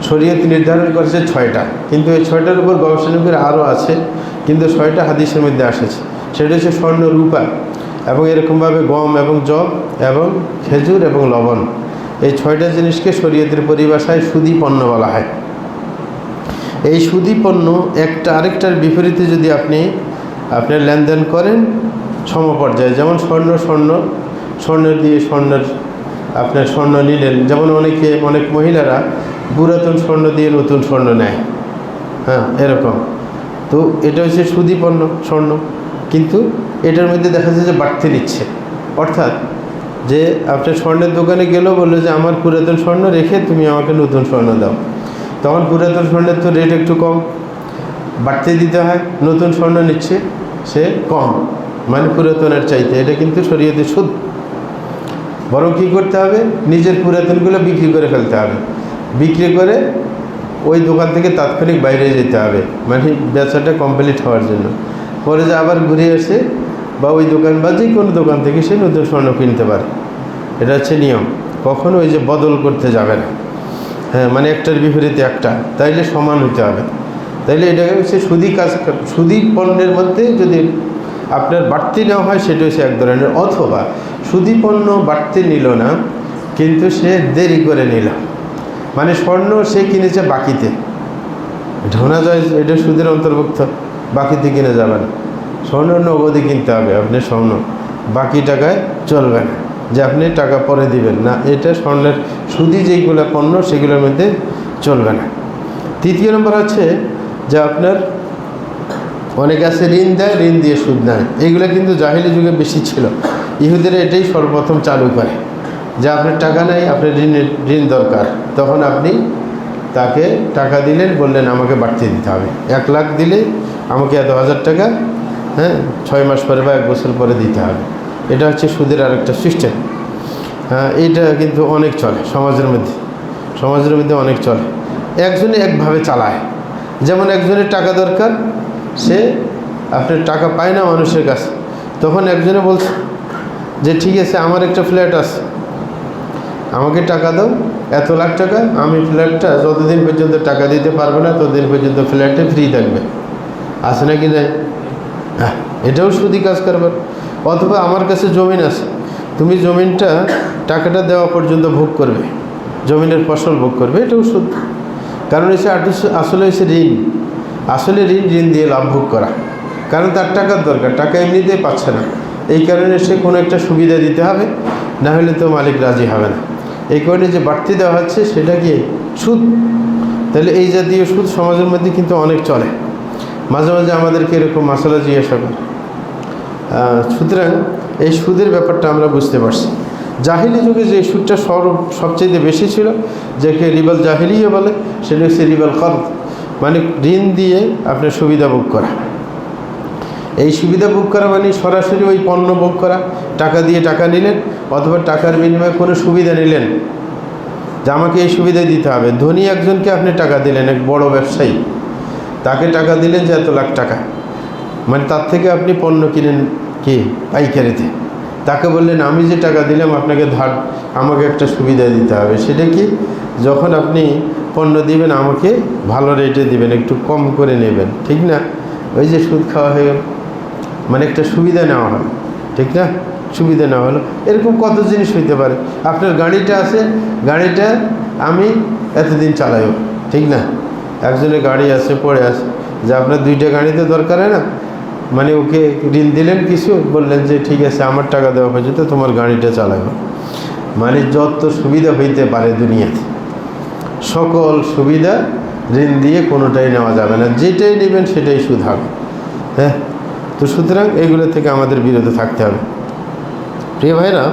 শরীয়ত নির্ধারণ করেছে 6টা, কিন্তু এই 6টার উপর গবেষণা করে আরও আছে, কিন্তু 6টা হাদিসের মধ্যে এসেছে। সেটা হচ্ছে স্বর্ণ, রূপা এবং এরকমভাবে গম এবং জব এবং খেজুর এবং লবণ। এই 6টা জিনিসকে শরীয়তের পরিভাষায় সুদী পণ্য বলা হয়। এই সুদী পণ্য একটা আরেকটার বিপরীতে যদি আপনার লেনদেন করেন সমপর্যায়ে, যেমন স্বর্ণ দিয়ে আপনার স্বর্ণ নিলেন, যেমন অনেক মহিলারা পুরাতন স্বর্ণ দিয়ে নতুন স্বর্ণ নেয়, হ্যাঁ এরকম। তো এটা হচ্ছে সুদী পণ্য স্বর্ণ, কিন্তু এটার মধ্যে দেখা যায় যে বাড়তি নিচ্ছে। অর্থাৎ যে আপনার স্বর্ণের দোকানে গেলেও বললো যে আমার পুরাতন স্বর্ণ রেখে তুমি আমাকে নতুন স্বর্ণ দাও, তখন পুরাতন স্বর্ণের তো রেট একটু কম, বাড়তি দিতে হয়। নতুন স্বর্ণ নিচ্ছে সে কম, মানে পুরাতনের চাইতে। এটা কিন্তু শরীয়তে সুদ। বরং কী করতে হবে, নিজের পুরাতনগুলো বিক্রি করে ফেলতে হবে, বিক্রি করে ওই দোকান থেকে তাৎক্ষণিক বাইরে যেতে হবে, মানে ব্যবসাটা কমপ্লিট হওয়ার জন্য। পরে যে আবার ঘুরে এসে বা ওই দোকান বা যে কোনো দোকান থেকে সে নতুন স্বর্ণ কিনতে পারে। এটা হচ্ছে নিয়ম। কখনো ওই যে বদল করতে যাবে না, হ্যাঁ, মানে একটার বিপরীতে একটা, তাইলে সমান হতে হবে। তাইলে এটা হচ্ছে সুদী পণ্যের মধ্যে যদি আপনার বাড়তি নেওয়া হয় সেটা হচ্ছে এক ধরনের। অথবা সুদী পণ্য বাড়তি নিল না, কিন্তু সে দেরি করে নিল, মানে স্বর্ণ সে কিনেছে বাকিতে, ঢোনা যায়, এটা সুদের অন্তর্ভুক্ত। বাকিতে কিনে যাবে না, স্বর্ণ নগদে কিনতে হবে। আপনি স্বর্ণ বাকি টাকায় চলবে না, যে আপনি টাকা পরে দিবেন না, এটা স্বর্ণের সুদী যেইগুলো পণ্য সেগুলোর মধ্যে চলবে না। তৃতীয় নম্বর হচ্ছে যে আপনার অনেক আছে ঋণ দেয়, ঋণ দিয়ে সুদ নেয়। এইগুলো কিন্তু জাহিলি যুগে বেশি ছিল। ইহুদিরা এটাই সর্বপ্রথম চালু করে, যে আপনার টাকা নেই, আপনার ঋণ দরকার, তখন আপনি তাকে টাকা দিলেন, বললেন আমাকে বাড়তি দিতে হবে, 1 লাখ দিলে আমাকে এত হাজার টাকা, হ্যাঁ, 6 মাস পরে বা 1 বছর পরে দিতে হবে। এটা হচ্ছে সুদের আরেকটা সিস্টেম। হ্যাঁ, এইটা কিন্তু অনেক চলে সমাজের মধ্যে অনেক চলে। একজনে একভাবে চালায়, যেমন একজনের টাকা দরকার, সে আপনার টাকা পায় না মানুষের কাছে, তখন একজনে বলছে যে ঠিক আছে আমার একটা ফ্ল্যাট আছে, আমাকে টাকা দাও, এত লাখ টাকা, আমি ফ্ল্যাটটা যতদিন পর্যন্ত টাকা দিতে পারবে না ততদিন পর্যন্ত ফ্ল্যাটে ফ্রি থাকবে। আছে নাকি নাই? হ্যাঁ, এটাও সুদী কাজ কারবার। অথবা আমার কাছে জমিন আছে, তুমি জমিনটা টাকাটা দেওয়া পর্যন্ত ভোগ করবে, জমিনের ফসল ভোগ করবে, এটাও সুদ। কারণ এসে আসলে হচ্ছে ঋণ। আসলে ঋণ দিয়ে লাভ ভোগ করা, কারণ তার টাকার দরকার, টাকা এমনিতেই পাচ্ছে না, এই কারণে সে কোনো একটা সুবিধা দিতে হবে, না হলে তো মালিক রাজি হবে না। এই কারণে যে বাড়তি দেওয়া হচ্ছে সেটা কি সুদ। তাহলে এই জাতীয় সুদ সমাজের মধ্যে কিন্তু অনেক চলে। মাঝে মাঝে আমাদেরকে এরকম মাসালা জিজ্ঞাসা করে। সুতরাং এই সুদের ব্যাপারটা আমরা বুঝতে পারছি। জাহিলি যুগে যে সুদটা সবচেয়ে বেশি ছিল, যাকে রিবাল জাহিলিয়া বলে, সেটা হচ্ছে রিবাল কর্দ, মানে ঋণ দিয়ে আপনার সুবিধা ভোগ করা। এই সুবিধা ভোগ করা মানে সরাসরি ওই পণ্য ভোগ করা, টাকা দিয়ে টাকা নিলেন, অথবা টাকার বিনিময়ে কোনো সুবিধা নিলেন, যে আমাকে এই সুবিধা দিতে হবে। ধনী একজনকে আপনি টাকা দিলেন, এক বড় ব্যবসায়ী, তাকে টাকা দিলেন যে এত লাখ টাকা, মানে তার থেকে আপনি পণ্য কিনেন কি পাইকারিতে, তাকে বললেন আমি যে টাকা দিলাম আপনাকে আমাকে একটা সুবিধা দিতে হবে। সেটা কি, যখন আপনি পণ্য দিবেন আমাকে ভালো রেটে দিবেন, একটু কম করে নেবেন, ঠিক না? ওই যে সুদ খাওয়া হয়ে গেল, মানে একটা সুবিধা নেওয়া হলো, ঠিক না? সুবিধা নেওয়া হলো। এরকম কত জিনিস হইতে পারে। আপনার গাড়িটা আছে, গাড়িটা আমি এতদিন চালাইব, ঠিক না? একজনের গাড়ি আছে পড়ে আছে, যে আপনার 2টা গাড়িতে দরকার হয় না, মানে ওকে ঋণ দিলেন কিছু, বললেন যে ঠিক আছে আমার টাকা দেওয়া পর্যন্ত তোমার গাড়িটা চালাবো। মানে যত সুবিধা হইতে পারে দুনিয়াতে, সকল সুবিধা ঋণ দিয়ে কোনোটাই নেওয়া যাবে না, যেটাই নেবেন সেটাই সুদ হবে। হ্যাঁ, তো সুতরাং এগুলো থেকে আমাদের বিরত থাকতে হবে। প্রিয় ভাইরা,